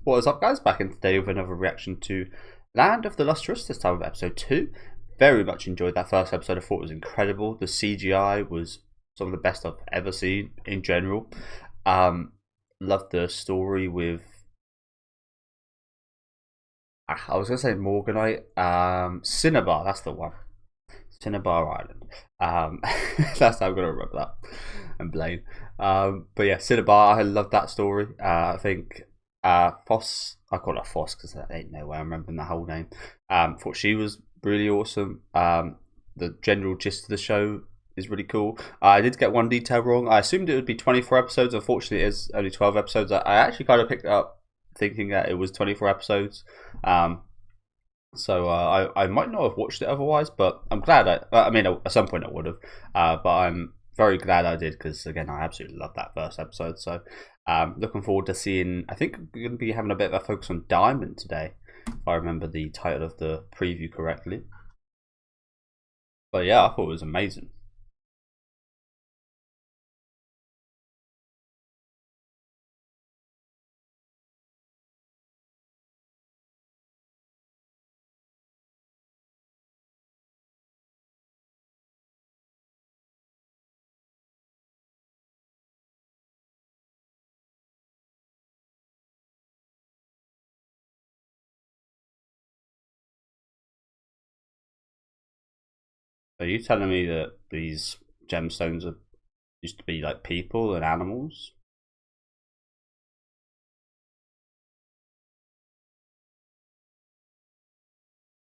What is up, guys? Back in today with another reaction to Land of the Lustrous, this time with episode 2. Very much enjoyed that first episode. I thought it was incredible. The CGI was some of the best I've ever seen in general. Loved the story with, I was going to say Morganite. Cinnabar, that's the one. Cinnabar Island. That's how I'm going to remember that. And Blaine. But yeah, Cinnabar, I love that story. I think Foss, I call her Foss because there ain't no way I'm remembering the whole name. Thought she was really awesome. The general gist of the show is really cool. I did get one detail wrong. I assumed it would be 24 episodes. Unfortunately, it is only 12 episodes. I actually kind of picked it up thinking that it was 24 episodes. So I might not have watched it otherwise, but I'm glad I mean, at some point I would have. But I'm very glad I did because, again, I absolutely love that first episode. So looking forward to seeing. I think we're going to be having a bit of a focus on Diamond today, if I remember the title of the preview correctly. But yeah, I thought it was amazing. Are you telling me that these gemstones are used to be like people and animals?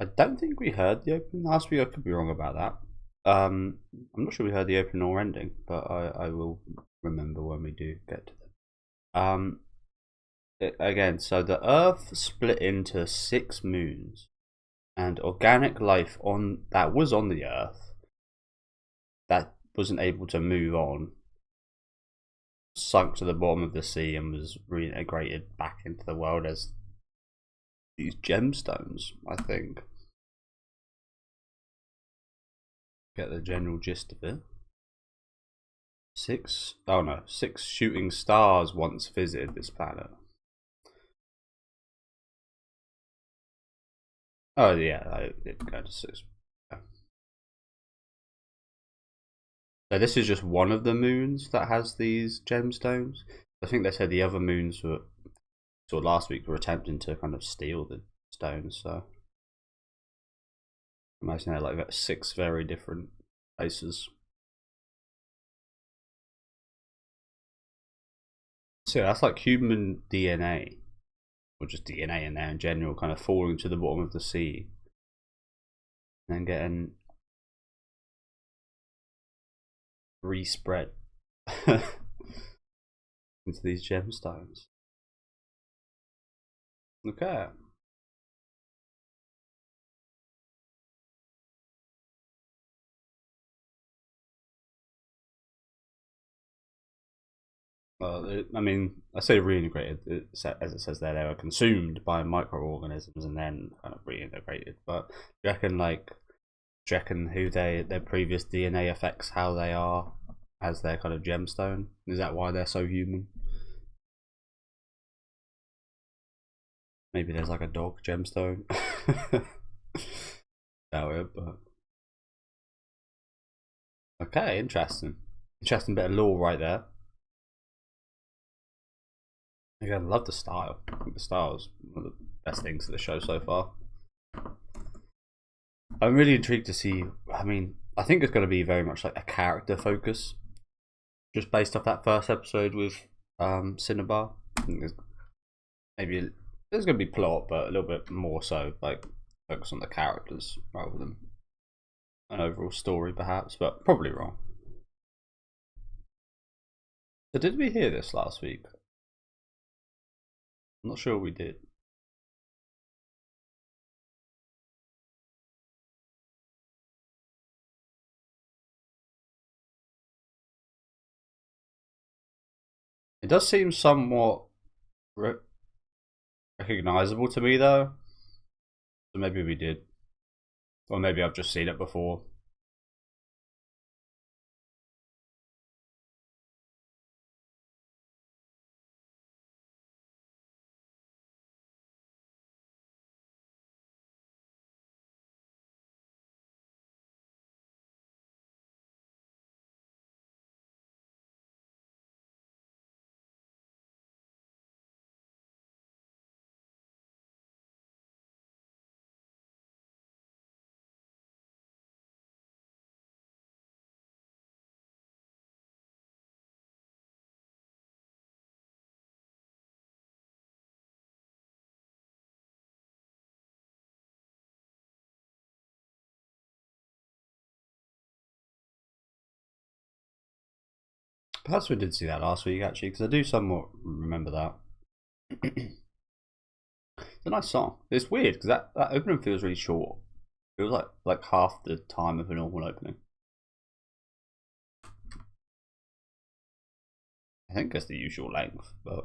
I don't think we heard the opening last week. I could be wrong about that. I'm not sure we heard the opening or ending, but I will remember when we do get to them. Again, so the Earth split into 6 moons, and organic life on that was on the Earth that wasn't able to move on sunk to the bottom of the sea and was reintegrated back into the world as these gemstones, I think. Get the general gist of it. 6 shooting stars once visited this planet. Oh yeah, I did go to 6. So this is just one of the moons that has these gemstones. I think they said the other moons were sort of last week were attempting to kind of steal the stones. So imagine they're like 6 very different places. So yeah, that's like human DNA, or just DNA in there in general, kind of falling to the bottom of the sea, and then getting respread into these gemstones. Okay. I mean, I say reintegrated, as it says there, they were consumed by microorganisms and then kind of reintegrated. But do you reckon, who their previous DNA affects how they are as their kind of gemstone? Is that why they're so human? Maybe there's like a dog gemstone. Doubt it, but okay, interesting. Interesting bit of lore right there. Again, I love the style. I think the style is one of the best things of the show so far. I'm really intrigued to see. I mean, I think it's going to be very much like a character focus, just based off that first episode with Cinnabar. Maybe there's going to be plot, but a little bit more so like focus on the characters rather than an overall story, perhaps. But probably wrong. So did we hear this last week? I'm not sure we did. It does seem somewhat recognizable to me, though. So maybe we did, or maybe I've just seen it before. Perhaps we did see that last week actually, because I do somewhat remember that. It's a nice song. It's weird because that opening feels really short. It feels like half the time of a normal opening. I think it's the usual length, but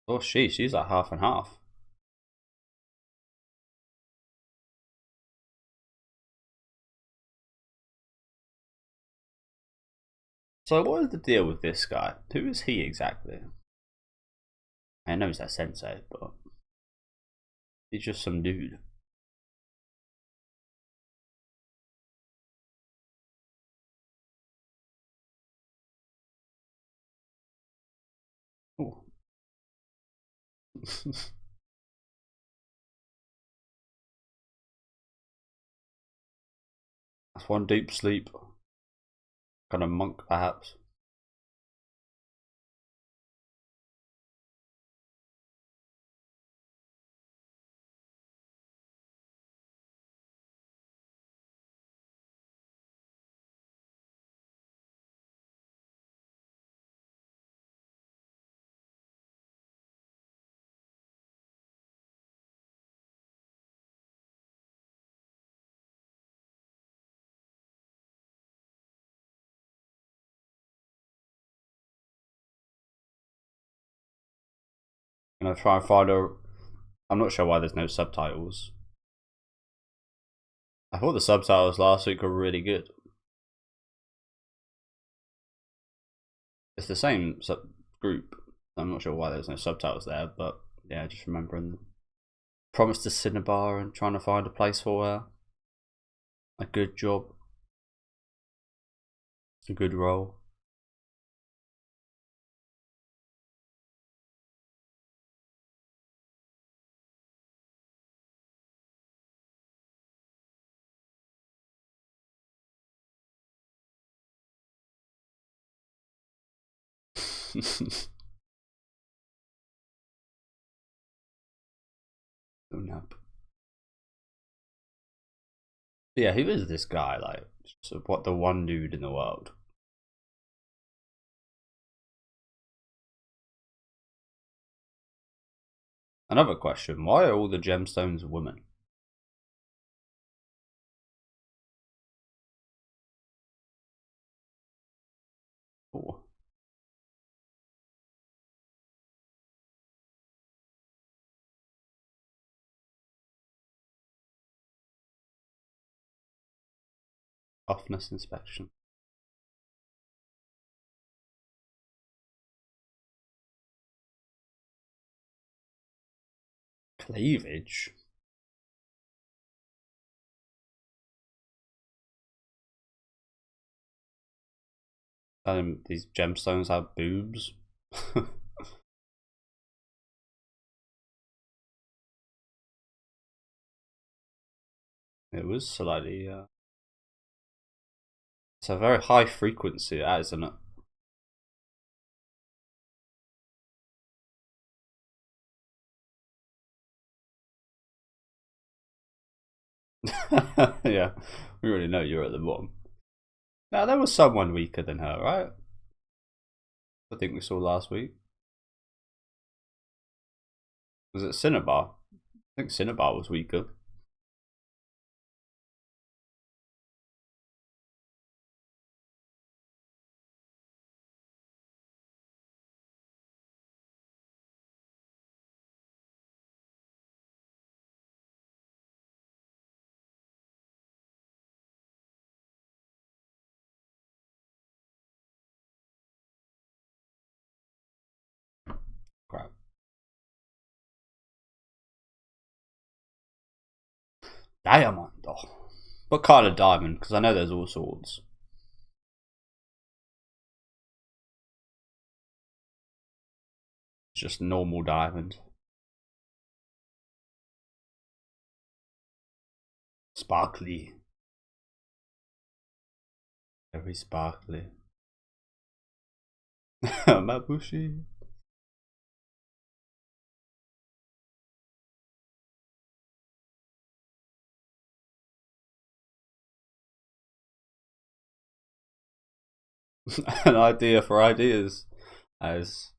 oh she's like half and half. So what is the deal with this guy? Who is he exactly? I know he's that sensei, but he's just some dude. Oh. That's one deep sleep. Kind of monk, perhaps. Gonna try and find a. I'm not sure why there's no subtitles. I thought the subtitles last week were really good. It's the same group. I'm not sure why there's no subtitles there, but yeah, just remembering. Promise to Cinnabar and trying to find a place for her. A good job. A good role. Nap. Yeah, who is this guy? Like, what the one dude in the world? Another question: why are all the gemstones women? Oh. Toughness inspection. Cleavage. These gemstones have boobs. It was slightly. It's a very high frequency, that isn't it? Yeah, we already know you're at the bottom. Now there was someone weaker than her, right? I think we saw last week. Was it Cinnabar? I think Cinnabar was weaker. Crap. Diamond. Oh. What kind of diamond? Because I know there's all sorts. It's just normal diamond. Sparkly. Very sparkly. Mabushi. An idea for ideas, as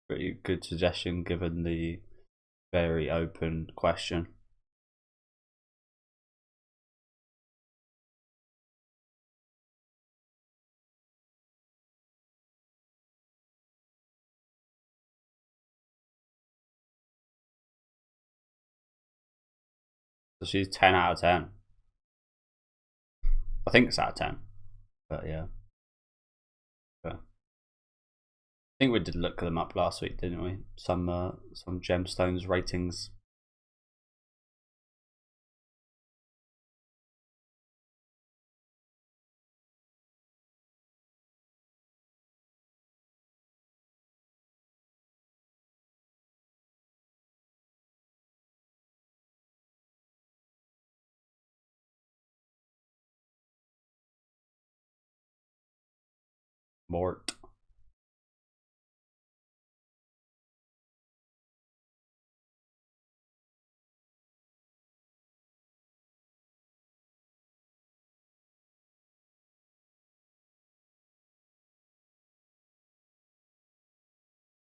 pretty good suggestion given the very open question. So she's 10 out of 10. I think it's out of 10, but yeah. I think we did look them up last week, didn't we? Some gemstones ratings. Mort.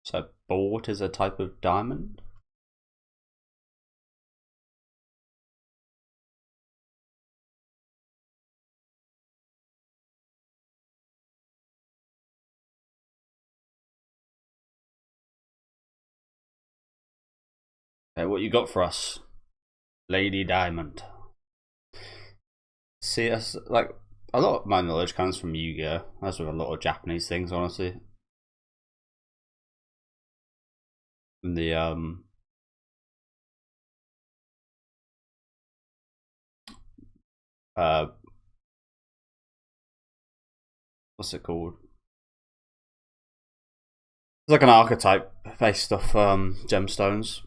So bort is a type of diamond. Okay, what you got for us, Lady Diamond? See, us like a lot of my knowledge comes from Yu-Gi-Oh, as with a lot of Japanese things, honestly. And the what's it called? It's like an archetype based off gemstones.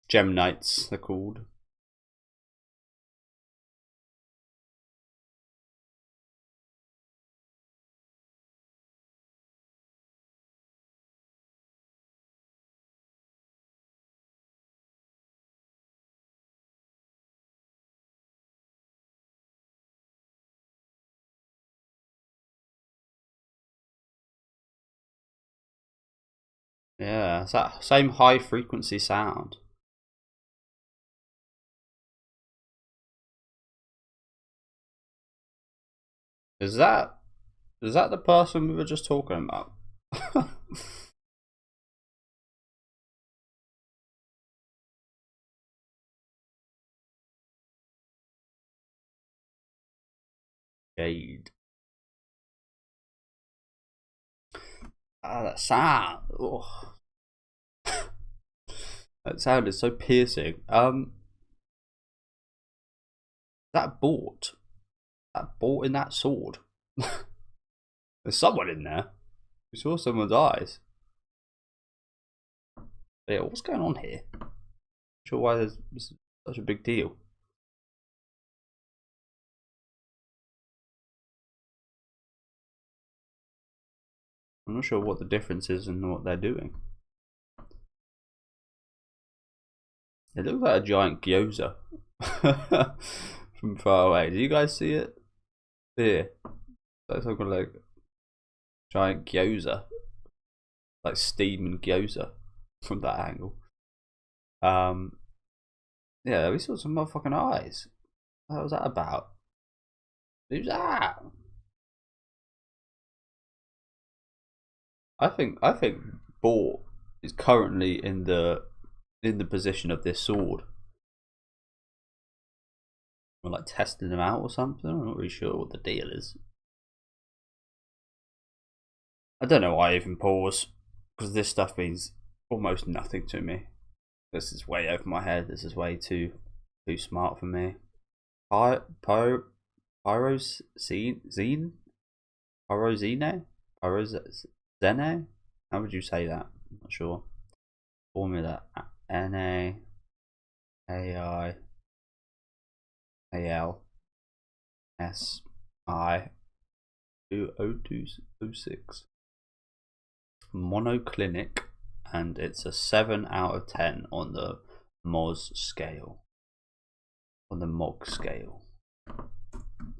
Gem Knights, they're called. Yeah, it's that same high frequency sound. Is that the person we were just talking about? Jade. Ah, that sound. Oh. That sound is so piercing. That bought. That bought in that sword. There's someone in there. We saw someone's eyes. Yeah, what's going on here? Not sure why there's such a big deal. I'm not sure what the difference is in what they're doing. It looks like a giant gyoza from far away. Do you guys see it? Here. That's looking like giant gyoza. Like steaming gyoza from that angle. Yeah, we saw some motherfucking eyes. What was that about? Who's that? I think Bort is currently in the position of this sword. We're like testing them out or something. I'm not really sure what the deal is. I don't know why I even pause, because this stuff means almost nothing to me. This is way over my head. This is way too smart for me. Pyrozine? Pyrozine? Pyrozene? How would you say that? I'm not sure. Formula Na Ai Al Si 0206. Monoclinic, and it's a 7 out of 10 on the Moz scale. On the Mog scale.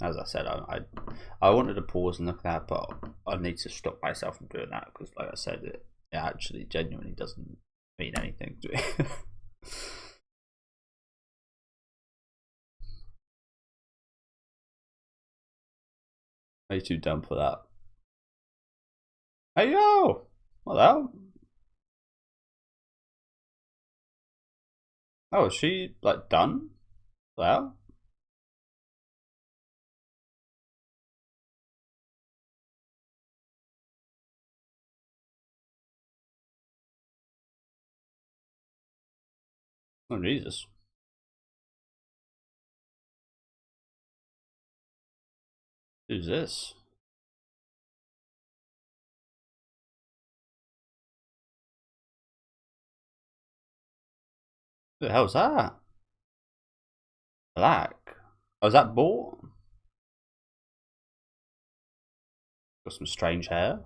As I said, I wanted to pause and look at that, but I need to stop myself from doing that because, like I said, it actually genuinely doesn't mean anything to me. Are you too dumb for that? Hey yo! What the hell? Oh, is she like done? Well, oh Jesus! Who's this? Who the hell's that? Black. Oh, is that bought? Got some strange hair.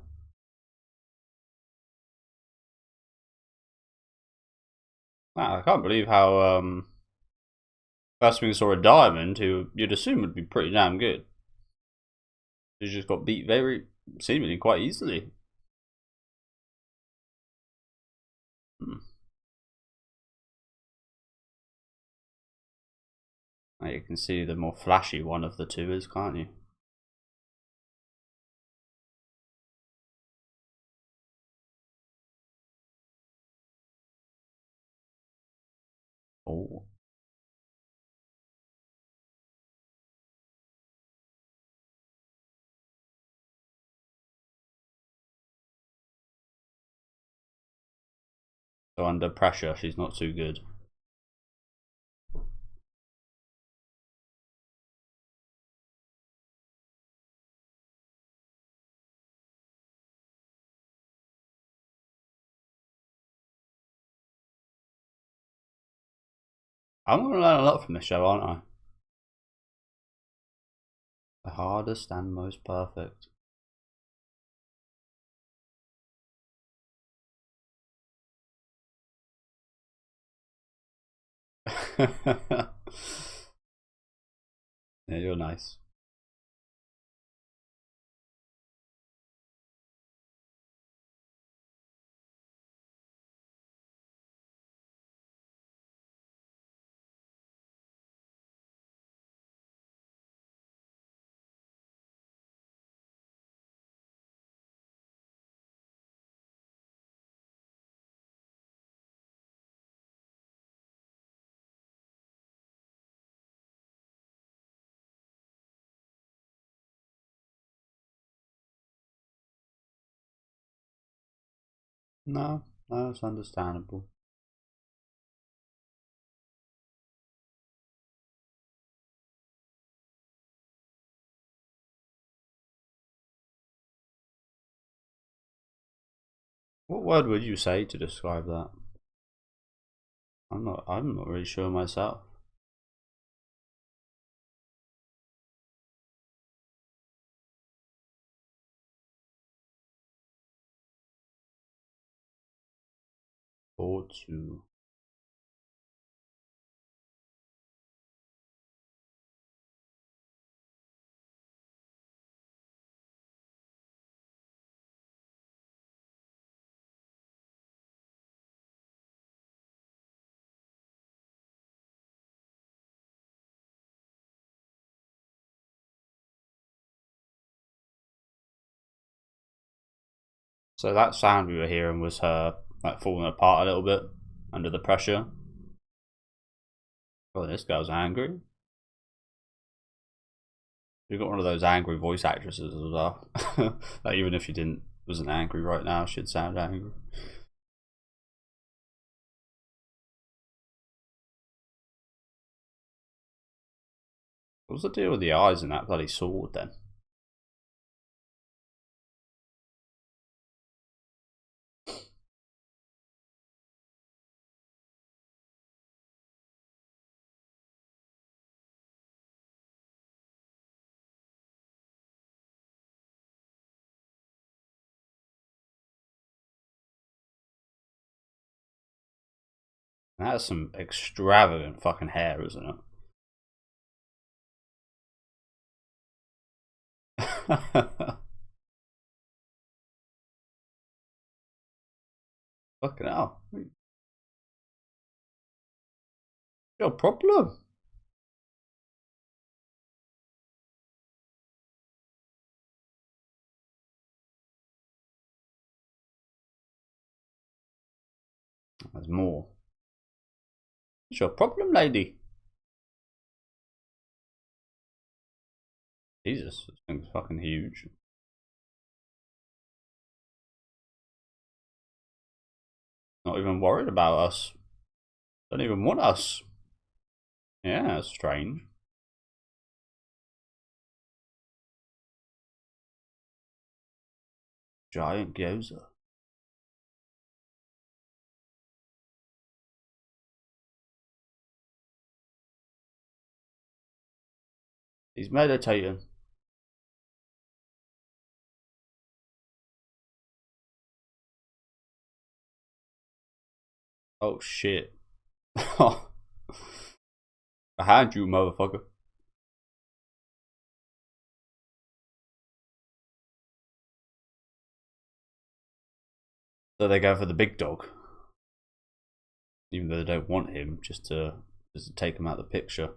Wow, I can't believe how first we saw a diamond who you'd assume would be pretty damn good. She just got beat very seemingly quite easily. Hmm. Now you can see the more flashy one of the two is, can't you? Oh. So under pressure, she's not too good. I'm gonna learn a lot from this show, aren't I? The hardest and most perfect. Yeah, you're nice. No, no, it's understandable. What word would you say to describe that? I'm not really sure myself. Or to. So that sound we were hearing was her like falling apart a little bit under the pressure. Oh, this girl's angry. You've got one of those angry voice actresses as well. Like even if she wasn't angry right now, she'd sound angry. What's the deal with the eyes in that bloody sword then? That's some extravagant fucking hair, isn't it? Fucking hell. What's your problem? There's more. What's your problem, lady? Jesus, this thing's fucking huge. Not even worried about us. Don't even want us. Yeah, that's strange. Giant gyoza. He's meditating. Oh shit. Behind you, motherfucker. So they go for the big dog. Even though they don't want him, just to take him out of the picture.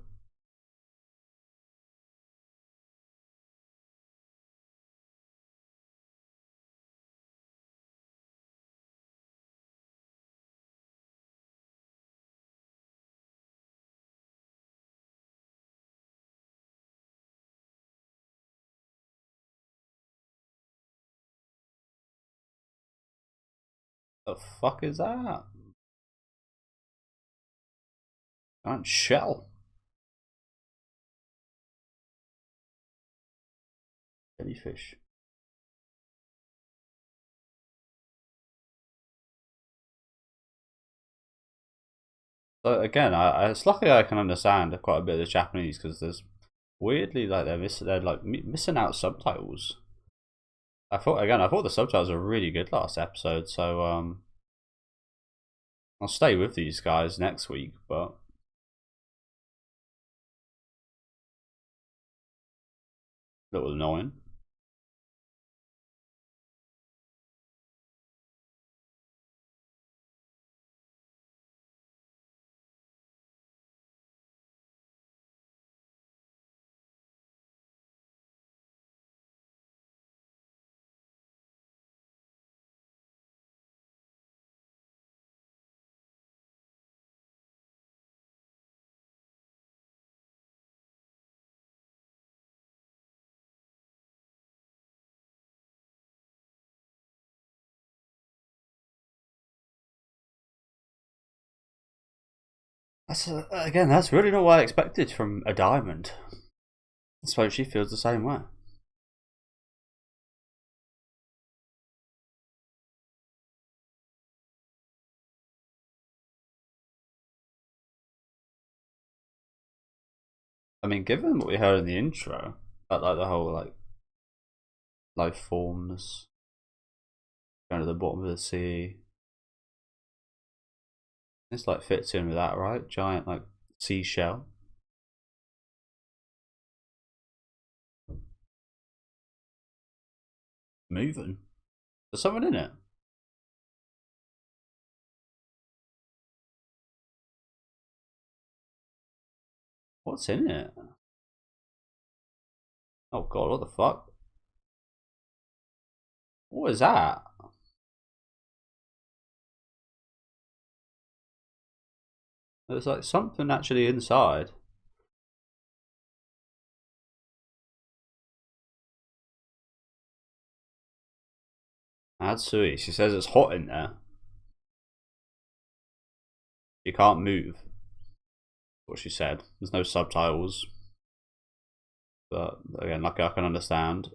The fuck is that? Giant shell. Jellyfish. So again, it's lucky I can understand quite a bit of the Japanese because there's weirdly like they're like missing out subtitles. I thought the subtitles were really good last episode, so I'll stay with these guys next week, but a little annoying. That's really not what I expected from a diamond. I suppose she feels the same way. I mean, given what we heard in the intro, about like the whole like life forms going to the bottom of the sea, this like fits in with that, right? Giant like seashell. Moving. There's someone in it. What's in it? Oh god, what the fuck? What is that? There's like something actually inside. Atsui, she says it's hot in there. You can't move. What she said. There's no subtitles. But again, like I can understand.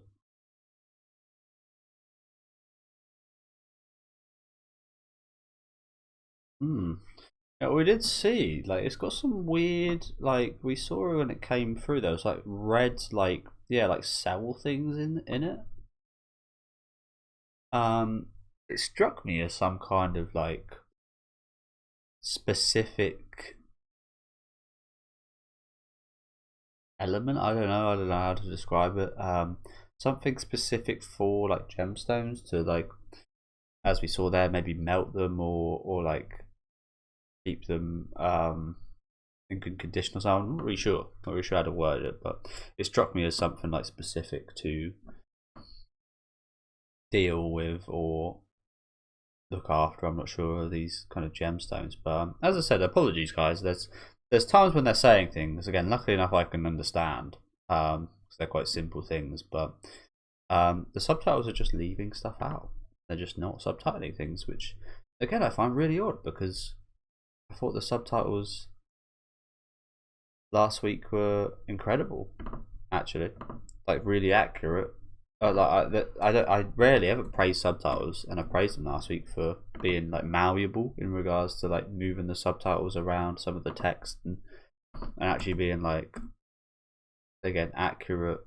Yeah, we did see like it's got some weird like we saw when it came through. There was like red like yeah like cell things in it. It struck me as some kind of like specific element. I don't know how to describe it. Something specific for like gemstones to, like, as we saw there, maybe melt them or like keep them in good condition or something. I'm not really sure how to word it, but it struck me as something like specific to deal with or look after. I'm not sure of these kind of gemstones, but as I said, apologies guys. There's times when they're saying things, again, luckily enough I can understand, because they're quite simple things, but the subtitles are just leaving stuff out. They're just not subtitling things, which again I find really odd, because I thought the subtitles last week were incredible, actually, like really accurate. I rarely ever praise subtitles, and I praised them last week for being like malleable in regards to like moving the subtitles around some of the text and actually being like, again, accurate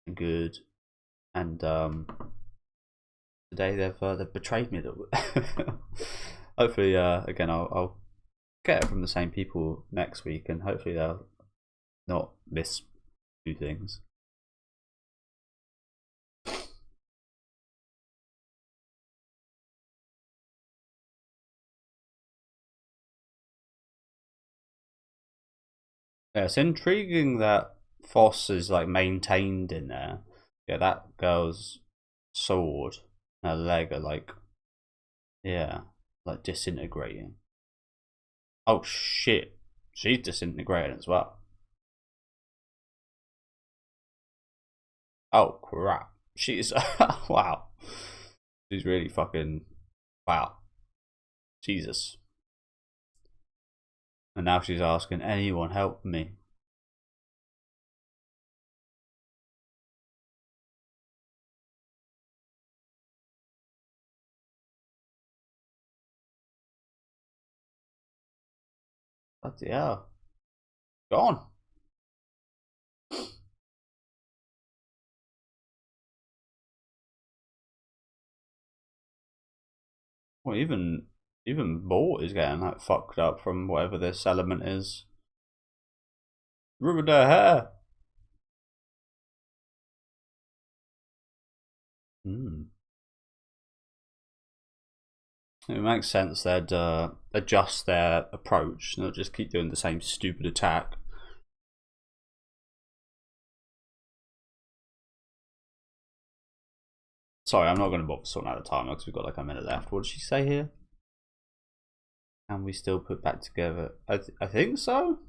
and good. And today they've betrayed me a little bit. Hopefully, again, I'll get it from the same people next week, and hopefully they'll not miss two things. Yeah, it's intriguing that Foss is like maintained in there. Yeah, that girl's sword and her leg are like, yeah, like disintegrating. Oh shit, she's disintegrating as well. Oh crap, she's wow, she's really fucking wow, Jesus. And now she's asking, anyone help me? Bloody hell. Gone. Well, even Mort is getting like fucked up from whatever this element is. Ruined her hair. It makes sense they'd adjust their approach, not just keep doing the same stupid attack. Sorry, I'm not going to bother sorting out the timer because we've got like a minute left. What did she say here? Can we still put back together? I think so.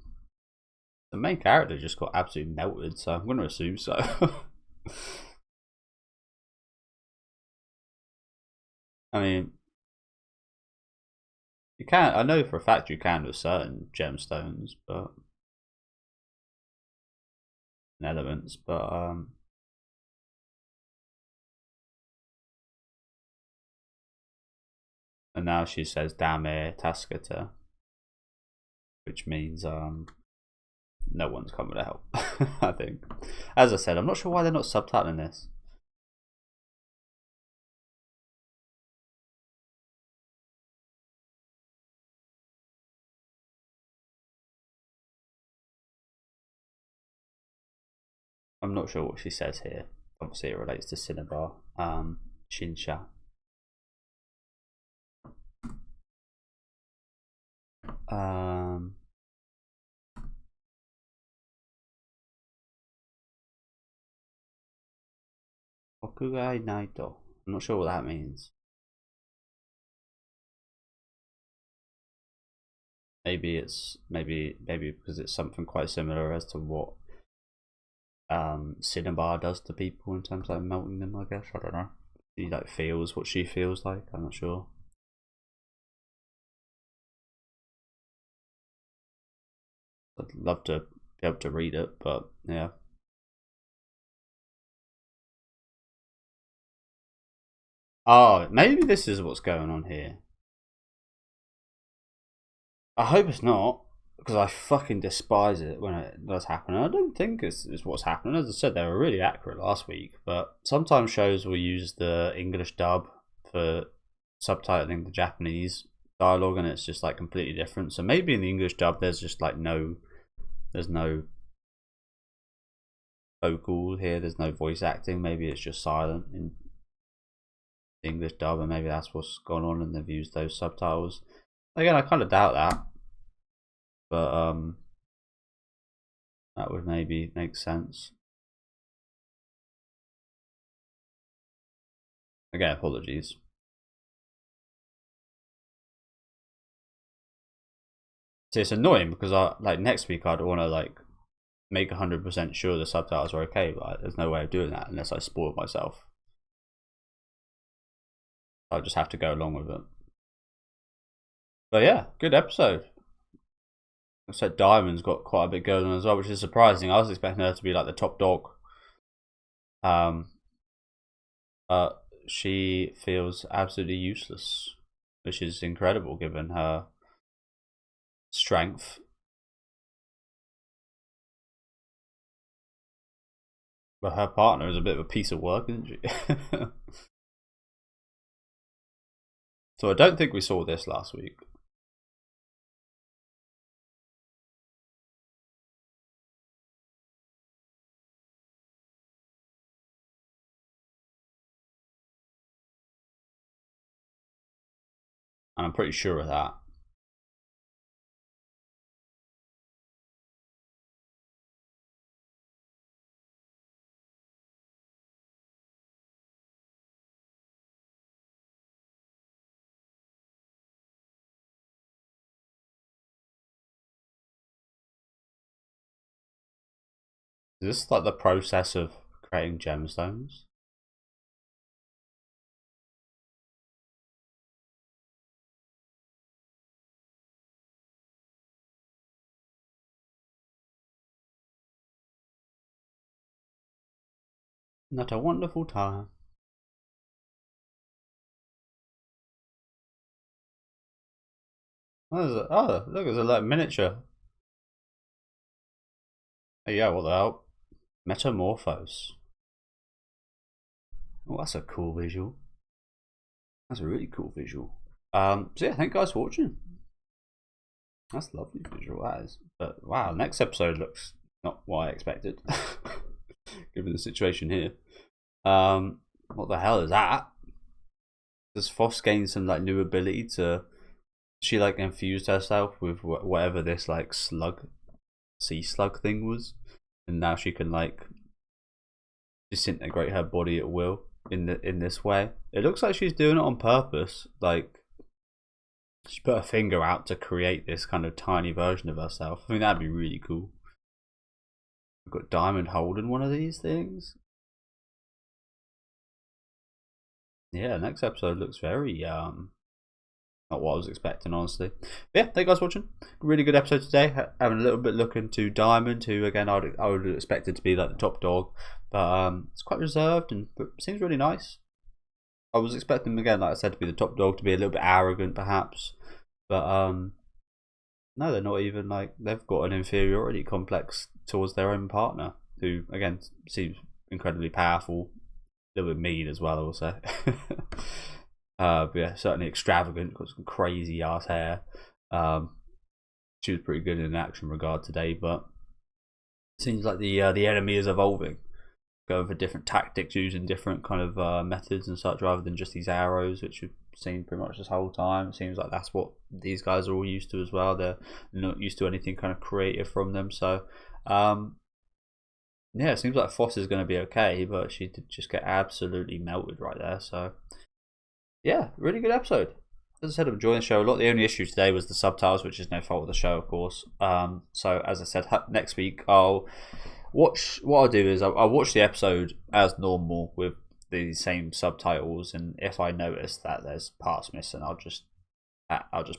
The main character just got absolutely melted, so I'm going to assume so. I mean, you can. I know for a fact you can with certain gemstones, but elements, but and now she says "Dame Tascata," which means no one's coming to help. I think, as I said, I'm not sure why they're not subtitling this. I'm not sure what she says here. Obviously, it relates to Cinnabar. Shinsha. Okugai Naito. I'm not sure what that means. Maybe it's maybe because it's something quite similar as to what Cinnabar does to people in terms of like melting them, I guess. I don't know. He like feels what she feels like. I'm not sure. I'd love to be able to read it, but yeah. Oh, maybe this is what's going on here. I hope it's not, because I fucking despise it when it does happen. And I don't think it's what's happening. As I said, they were really accurate last week, but sometimes shows will use the English dub for subtitling the Japanese dialogue and it's just like completely different. So maybe in the English dub there's just like there's no vocal here, there's no voice acting, maybe it's just silent in the English dub, and maybe that's what's gone on and they've used those subtitles. Again, I kind of doubt that, but that would maybe make sense. Again, apologies. See, it's annoying because like next week I'd want to like make 100% sure the subtitles are okay, but there's no way of doing that unless I spoil myself. I'll just have to go along with it. But yeah, good episode. I said Diamond's got quite a bit going on as well, which is surprising. I was expecting her to be like the top dog. She feels absolutely useless, which is incredible given her strength. But her partner is a bit of a piece of work, isn't she? So I don't think we saw this last week. And I'm pretty sure of that. Is this like the process of creating gemstones? Not a wonderful time. Oh, look, there's a like miniature. There you go, what the hell? Metamorphose. Oh, that's a cool visual. That's a really cool visual. So yeah, thank you guys for watching. That's a lovely visual, that is. But wow, next episode looks not what I expected, given the situation here. What the hell is that? Does Foss gain some like new ability to? She like infused herself with whatever this like sea slug thing was, and now she can like disintegrate her body at will in this way. It looks like she's doing it on purpose. Like she put her finger out to create this kind of tiny version of herself. I mean, that'd be really cool. We've got Diamond holding one of these things. Yeah, next episode looks very not what I was expecting, honestly. But yeah, thank you guys for watching. Really good episode today. Having a little bit look into Diamond, who again I would expect it to be like the top dog, but it's quite reserved and seems really nice. I was expecting again, like I said, to be the top dog, to be a little bit arrogant perhaps, but no, they're not even like, they've got an inferiority complex towards their own partner, who again seems incredibly powerful, a little bit mean as well, I will say. But yeah, certainly extravagant, got some crazy ass hair. She was pretty good in an action regard today, but it seems like the enemy is evolving, going for different tactics, using different kind of methods and such, rather than just these arrows, which we've seen pretty much this whole time. It seems like that's what these guys are all used to as well. They're not used to anything kind of creative from them. So yeah, it seems like Foss is going to be okay, but she did just get absolutely melted right there. So yeah, really good episode. As I said, I'm enjoying the show a lot. The only issue today was the subtitles, which is no fault of the show, of course. So as I said, next week I'll watch. What I'll do is I'll watch the episode as normal with the same subtitles, and if I notice that there's parts missing, I'll just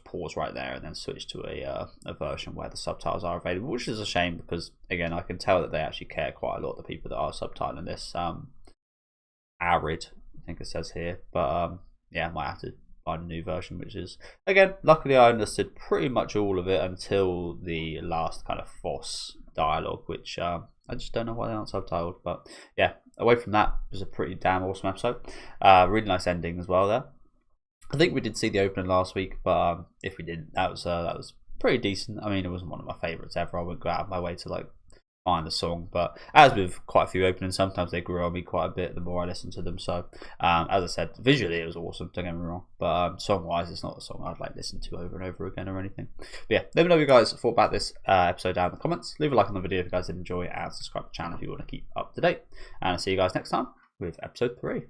pause right there and then switch to a version where the subtitles are available, which is a shame because again I can tell that they actually care quite a lot, the people that are subtitling this. Arid, I think it says here, but yeah, I might have to find a new version, which is, again, luckily I understood pretty much all of it until the last kind of Foss dialogue, which I just don't know why they aren't subtitled. But yeah, away from that, it was a pretty damn awesome episode. Really nice ending as well there. I think we did see the opening last week, but if we didn't, that was pretty decent. I mean, it wasn't one of my favorites ever. I wouldn't go out of my way to like find the song, but as with quite a few openings, sometimes they grow on me quite a bit the more I listen to them. So as I said, visually it was awesome, don't get me wrong, but song wise it's not a song I'd like listen to over and over again or anything. But yeah, let me know what you guys thought about this episode down in the comments. Leave a like on the video if you guys did enjoy it, and subscribe to the channel if you want to keep up to date, and I'll see you guys next time with episode 3.